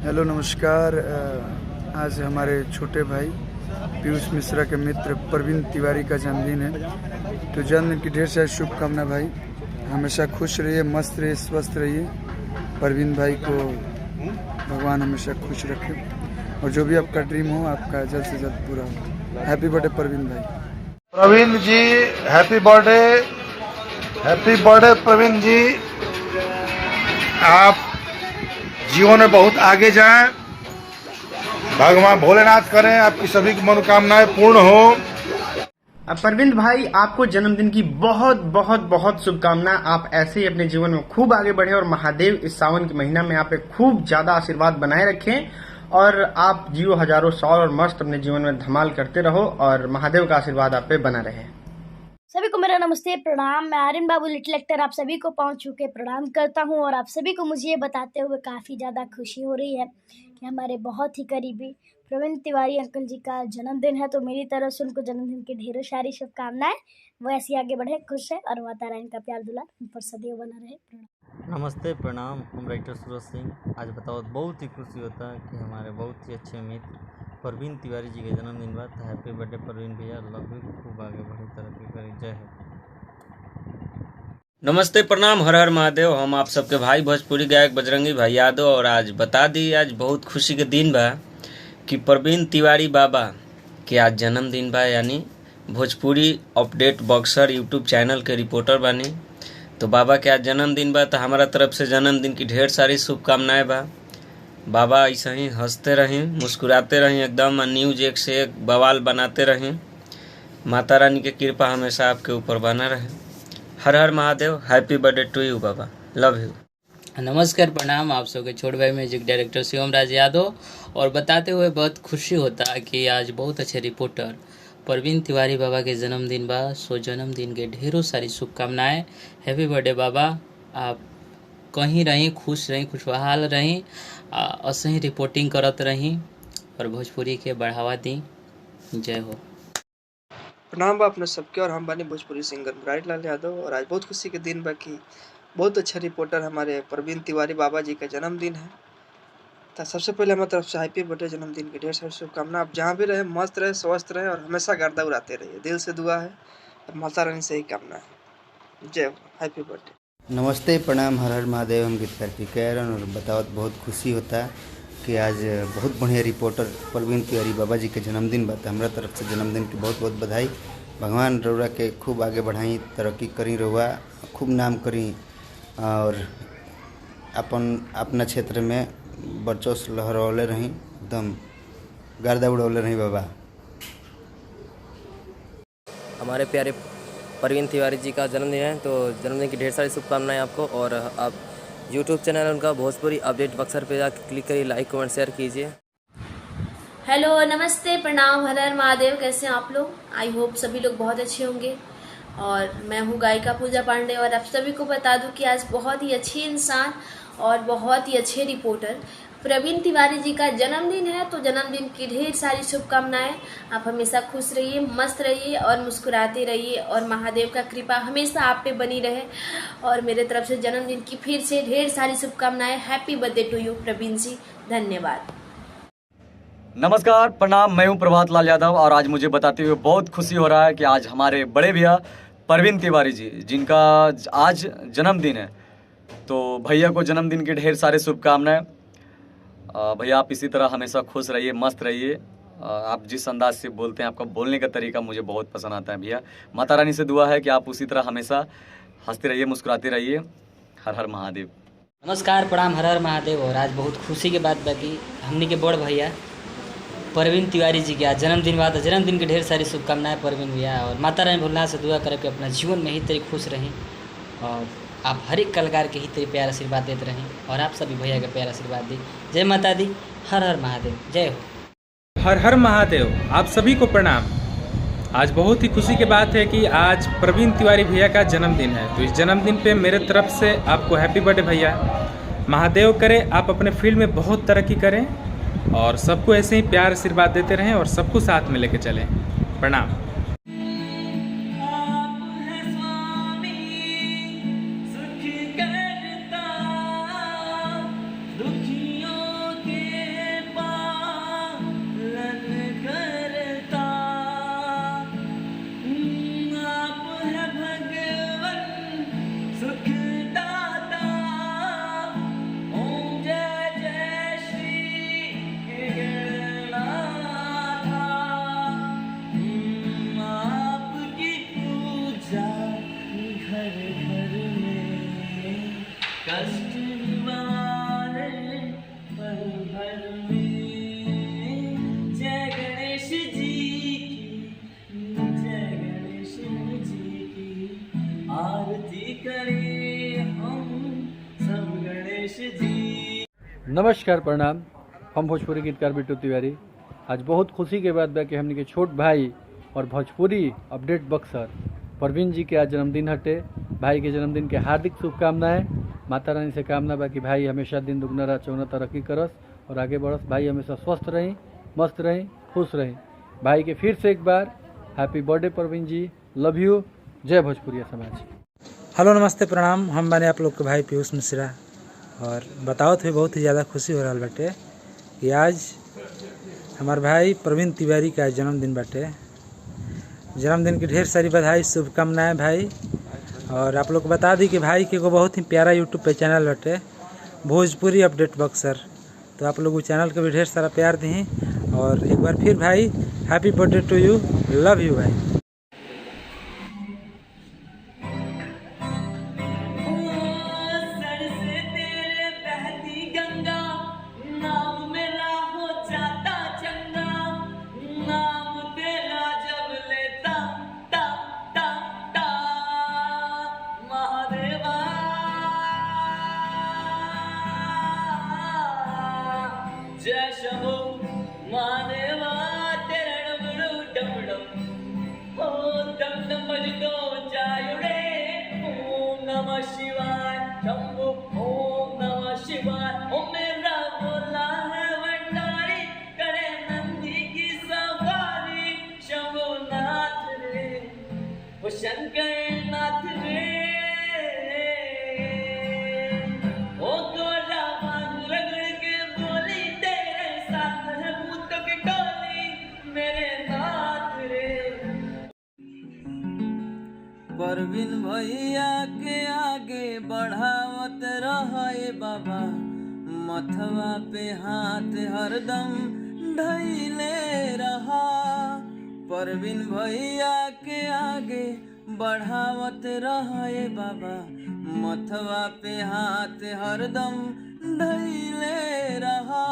Hello नमस्कार। आज हमारे छोटे भाई पीयूष मिश्रा के मित्र प्रवीण तिवारी का जन्मदिन है। तो जन्मदिन की ढेर सारी शुभकामनाएं भाई। हमेशा खुश रहिए, मस्त रहिए, स्वस्थ रहिए। प्रवीण भाई को भगवान हमेशा खुश रखे और जो भी आपका ड्रीम हो आपका जल्द से जल्द पूरा हो। हैप्पी बर्थडे प्रवीण भाई। प्रवीण जी हैप्पी बर्थडे प्रवीण जी। आप जीवन में बहुत आगे जाएं, भगवान भोलेनाथ करें आपकी सभी की मनोकामनाएं पूर्ण हो। परवीन भाई, आपको जन्मदिन की बहुत बहुत बहुत शुभकामना। आप ऐसे ही अपने जीवन में खूब आगे बढ़े और महादेव इस सावन के महीना में आप पे खूब ज्यादा आशीर्वाद बनाए रखें और आप जियो हजारों साल और मस्त अपने जीवन में धमाल करते रहो और महादेव का आशीर्वाद आप पे बना रहे। सभी को मेरा नमस्ते, प्रणाम। मैं आर्यन बाबू लिटिल एक्टर आप सभी को पाँव छू के प्रणाम करता हूं और आप सभी को मुझे ये बताते हुए काफ़ी ज़्यादा खुशी हो रही है कि हमारे बहुत ही करीबी प्रवीण तिवारी अंकल जी का जन्मदिन है। तो मेरी तरफ से उनको जन्मदिन की ढेरों सारी शुभकामनाएं। वो ऐसे आगे बढ़े, खुश है और माता रानी का प्यार दुलार उन पर सदैव बना रहे। प्रणाम। नमस्ते, प्रणाम। हम राइटर सूरज सिंह। आज बताओ बहुत ही खुशी होता है कि हमारे बहुत ही अच्छे मित्र प्रवीण तिवारी जी के जन्मदिन बाद। हैप्पी बर्थडे प्रवीण भैया, लव यू, खूब आगे बढ़ी, तरक्की करी, जय हो। नमस्ते, प्रणाम, हर हर महादेव। हम आप सबके भाई भोजपुरी गायक बजरंगी भाई यादव। और आज बता दी, आज बहुत खुशी के दिन बा कि प्रवीण तिवारी बाबा के आज जन्मदिन बा। यानी Bhojpuri update boxer YouTube channel के रिपोर्टर बानी। तो बाबा के आज जन्मदिन बा, तो हमारा तरफ से जन्मदिन की ढेर सारी शुभकामनाएं बा। बाबा ऐसे ही हंसते रहें, मुस्कुराते रहें एकदम, न्यूज एक से एक बवाल बनाते रहें। माता रानी की कृपा हमेशा आपके ऊपर बना रहे। हर हर Mahadev. Happy birthday to you बाबा, लव यू। नमस्कार, प्रणाम। आप सबके छोटे भाई म्यूजिक डायरेक्टर शिवम राज यादव। और बताते हुए बहुत खुशी होता है कि आज बहुत अच्छे रिपोर्टर प्रवीण तिवारी बाबा के जन्मदिन बा। सो जन्मदिन के ढेरों सारी शुभकामनाएं। हैप्पी बर्थडे बाबा। आप कहीं रहीं, खुश रहीं, खुशहाल रहीं, ऐसे ही रिपोर्टिंग करत रहीं और भोजपुरी के बढ़ावा दी। जय हो। प्रणाम बा अपने सबके। और हम बने भोजपुरी सिंगर मुरारी लाल यादव। और आज बहुत खुशी के दिन बा कि बहुत अच्छे रिपोर्टर हमारे प्रवीण तिवारी बाबा जी का जन्मदिन है। तो सबसे पहले हमारी तरफ से हैप्पी बर्थडे, जन्मदिन की ढेर सारी शुभकामना। आप जहाँ भी रहे मस्त रहे, स्वस्थ रहे और हमेशा गर्दा उड़ाते रहिए। दिल से दुआ है और माता रानी से ही कामना है। जय हो, हैप्पी बर्थडे। नमस्ते, प्रणाम, हर हर महादेव। हम गीतकार पी कैरन। और बताओ बहुत खुशी होता है कि आज बहुत बढ़िया रिपोर्टर प्रवीण तिवारी बाबा जी के जन्मदिन बा। हमारा तरफ से जन्मदिन की बहुत बहुत बधाई। भगवान रउरा के खूब आगे बढ़ाई, तरक्की करी, रउआ खूब नाम करी और अपना क्षेत्र में वर्चस्व लहरौले रही, एकदम गर्दा उड़ौले रही बाबा। हमारे प्यारे प्रवीण तिवारी जी का जन्मदिन है, तो जन्मदिन की ढेर सारी शुभकामनाएं आपको। और आप यूट्यूब चैनल उनका भोजपुरी अपडेट बक्सर पे जाकर क्लिक करिए, लाइक कमेंट शेयर कीजिए। हेलो, नमस्ते, प्रणाम, हर हर महादेव। कैसे हैं आप लोग? आई होप सभी लोग बहुत अच्छे होंगे। और मैं हूँ गायिका पूजा पांडे और आप सभी को बता दूं कि आज बहुत ही अच्छे इंसान और बहुत ही अच्छे रिपोर्टर प्रवीण तिवारी जी का जन्मदिन है। तो जन्मदिन की ढेर सारी शुभकामनाएं। आप हमेशा खुश रहिए, मस्त रहिए और मुस्कुराते रहिए और महादेव का कृपा हमेशा आप पे बनी रहे। और मेरे तरफ से जन्मदिन की फिर से ढेर सारी शुभकामनाएं। Happy birthday to you Praveen ji, धन्यवाद। नमस्कार, प्रणाम। मैं हूं प्रभात लाल यादव और आज मुझे बताते हुए बहुत खुशी हो रहा है कि आज हमारे बड़े भैया प्रवीण तिवारी जी, जिनका आज जन्मदिन है, तो भैया को जन्मदिन की ढेर सारे शुभकामनाएं। भैया आप इसी तरह हमेशा खुश रहिए, मस्त रहिए। आप जिस अंदाज से बोलते हैं, आपका बोलने का तरीका मुझे बहुत पसंद आता है भैया। माता रानी से दुआ है कि आप उसी तरह हमेशा हंसते रहिए, मुस्कुराते रहिए। हर हर महादेव। नमस्कार, प्रणाम, हर हर महादेव। और आज बहुत खुशी के बात बाकी हमने के बड़ भैया प्रवीण तिवारी जी के आज जन्मदिन बाद जन्मदिन की ढेर सारी शुभकामनाएं प्रवीण भैया। और माता रानी भोलेनाथ से दुआ करें कि अपना जीवन में ही तेरी खुश रहें और आप हर एक कलाकार के ही तेरे प्यार आशीर्वाद देते रहें और आप सभी भैया का प्यार आशीर्वाद दी। जय माता दी, हर हर महादेव, जय हो। हर हर महादेव। आप सभी को प्रणाम। आज बहुत ही खुशी की बात है कि आज प्रवीण तिवारी भैया का जन्मदिन है। तो इस जन्मदिन पे मेरे तरफ से आपको हैप्पी बर्थडे भैया। महादेव करे आप अपने फील्ड में बहुत तरक्की करें और सबको ऐसे ही प्यार आशीर्वाद देते रहें और सबको साथ में लेके चलें। प्रणाम। दुखियों के नमस्कार प्रणाम। हम भोजपुरी गीतकार बिट्टू तिवारी। आज बहुत खुशी के बात बा कि हमने के छोट भाई और भोजपुरी अपडेट बक्सर परवीन जी के आज जन्मदिन हटे। भाई के जन्मदिन के हार्दिक शुभकामनाएं। माता रानी से कामना बा कि भाई हमेशा दिन दुगना रात चौगुना तरक्की करस और आगे बढ़स। भाई हमेशा स्वस्थ रही, मस्त रही, खुश रही। भाई के फिर से एक बार happy birthday Parveen ji, love you. जय भोजपुरिया समाज। हेलो नमस्ते प्रणाम। हम बने आप लोग के भाई पीयूष मिश्रा और बताओ तो बहुत ही ज़्यादा खुशी हो रहा बाटे कि आज हमारे भाई प्रवीण तिवारी का जन्मदिन बाटे। जन्मदिन की ढेर सारी बधाई, शुभकामनाएं भाई। और आप लोग बता दी कि भाई के को बहुत ही प्यारा यूट्यूब पे चैनल बाटे भोजपुरी अपडेट बक्सर, तो आप लोग उस चैनल को भी ढेर सारा प्यार दी। और एक बार फिर भाई happy birthday to you, love you भाई। जय शंभो महादेवा तेरा डमरू डमडम, ओ डम डम बजतो जायुड़े। ओम नमः शिवाय शंभो, ओम नमः शिवाय। ओ मेरा बोला है भंडारी, करे नंदी की सवारी। शंभो नाथ रे, ओ शंकर नाथ रे। ओ गोरा भांग रगड़ के बोली, तेरे साथ है भूतों की टोली, मेरे नाथ रे। परवीन भैया के आगे बढ़ावत रहे बाबा, मथवा पे हाथ हरदम ढैले रहा। परवीन भैया के आगे बढ़ावत रहे बाबा, मथवा पे हाथ हरदम ढैले रहा।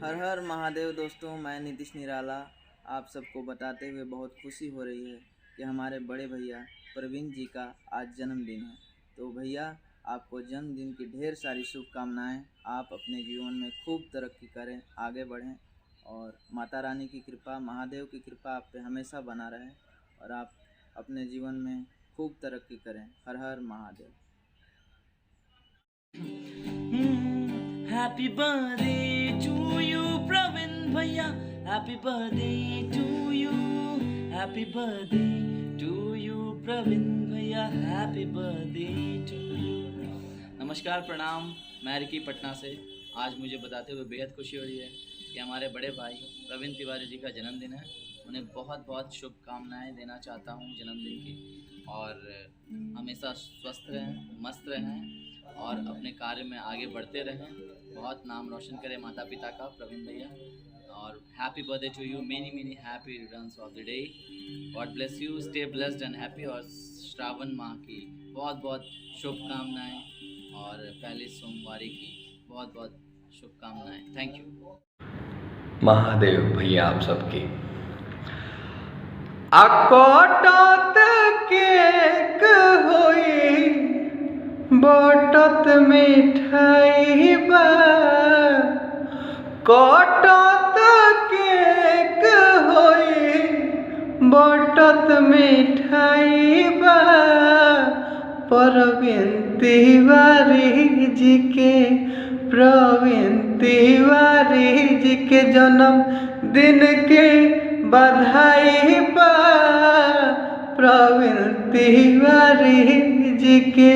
हर हर महादेव। दोस्तों, मैं नीतीश निराला आप सबको बताते हुए बहुत खुशी हो रही है कि हमारे बड़े भैया प्रवीण जी का आज जन्मदिन है। तो भैया आपको जन्मदिन की ढेर सारी शुभकामनाएं। आप अपने जीवन में खूब तरक्की करें, आगे बढ़ें और माता रानी की कृपा, महादेव की कृपा आप पे हमेशा बना रहे और आप अपने जीवन में खूब तरक्की करें। हर हर Mahadev. Happy birthday to you Praveen भैया, Happy birthday to you, Happy birthday to you Praveen भैया, Happy birthday to you। नमस्कार प्रणाम, मैं रिकी पटना से। आज मुझे बताते हुए बेहद खुशी हो रही है कि हमारे बड़े भाई प्रवीण तिवारी जी का जन्मदिन है। उन्हें बहुत बहुत शुभकामनाएं देना चाहता हूं जन्मदिन की, और हमेशा स्वस्थ रहें, मस्त रहें और अपने कार्य में आगे बढ़ते रहें। बहुत नाम रोशन करें माता पिता का प्रवीण भैया। और happy birthday to you, many many happy returns of the day. God bless you, stay blessed and happy. और श्रावण माह की बहुत बहुत शुभकामनाएं और पहली सोमवारी की बहुत बहुत शुभकामनाएं। Thank you. महादेव भैया आप सबके अकोटत केक होई, बटत मिठाई बा। कोटत केक होई, बटत मिठाई बा। प्रवीण तिवारी जी के, प्रवीण तिवारी जी के जन्म दिन के बधाई बा। प्रवीण तिवारी जी के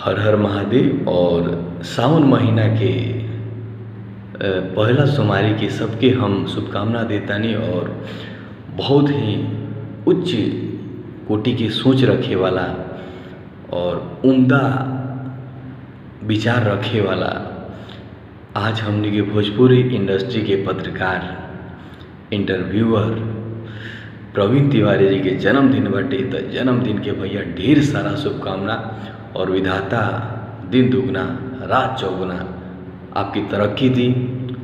हर हर महादेव। और सावन महीना के पहला सोमवारी के सबके हम शुभकामना देतानी। और बहुत ही उच्च कोटि की सोच रखे वाला और उम्दा विचार रखे वाला आज हमने के भोजपुरी इंडस्ट्री के पत्रकार, इंटरव्यूअर प्रवीण तिवारी जी के जन्मदिन बाटे। तो जन्मदिन के भैया ढेर सारा शुभकामना और विधाता दिन दुगना रात चौगुना आपकी तरक्की दी,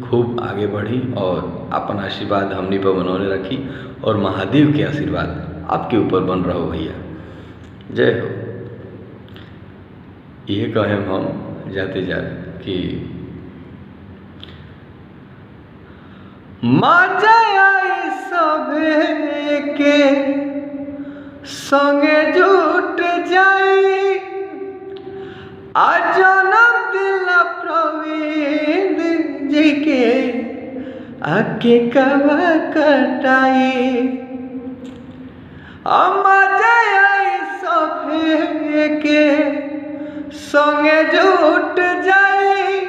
खूब आगे बढ़ी और अपन आशीर्वाद हमने पर बनौने रखी और महादेव के आशीर्वाद आपके ऊपर बन रहो भैया। जय हो। ये कहें हम जाते जाते कि मजा आई सभे के संगे जुट जाई आ जन्म दिल प्रवीण जी के आके कवा कटाई मजा आई सभे के संगे जुट जाई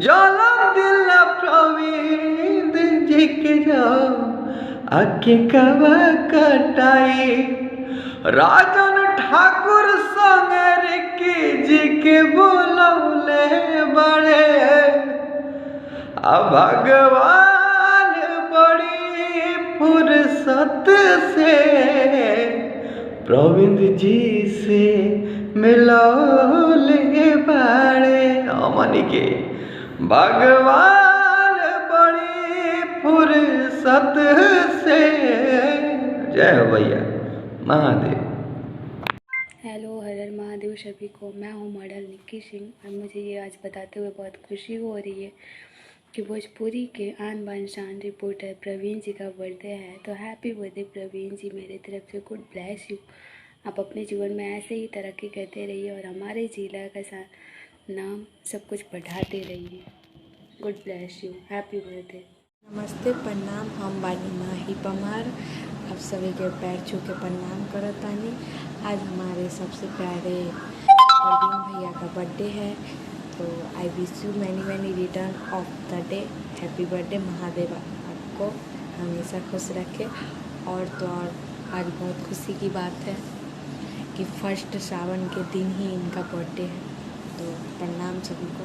जन्म दिल प्रवीण जी के आके कवा कटाई राजन ठाकुर संगे रिक्की जी के बोलौले बड़े भगवान बड़ी फुर्सत से प्रवीण जी से मिलौले बड़े अमनी के भगवान बड़ी फुर्सत से। जय हो भैया महादेव। हेलो हर हर महादेव सभी को, मैं हूँ मॉडल निक्की सिंह और मुझे ये आज बताते हुए बहुत खुशी हो रही है कि भोजपुरी के आन बान शान रिपोर्टर प्रवीण जी का बर्थडे है। तो हैप्पी बर्थडे प्रवीण जी, मेरे तरफ से गुड ब्लेस यू। आप अपने जीवन में ऐसे ही तरक्की करते रहिए और हमारे जिला का नाम सब कुछ बढ़ाते रहिए। Good bless you, happy birthday. नमस्ते, प्रणाम। हम बानी माही पमार, आप सभी के पैर छू के प्रणाम करतानी। आज हमारे सबसे प्यारे प्रवीण भैया का बर्थडे है, तो I wish you many many return of the day. Happy birthday. Mahadev आपको हमेशा खुश रखे। और तो और आज बहुत खुशी की बात है कि फर्स्ट सावन के दिन ही इनका बर्थडे है, तो प्रणाम सभी को।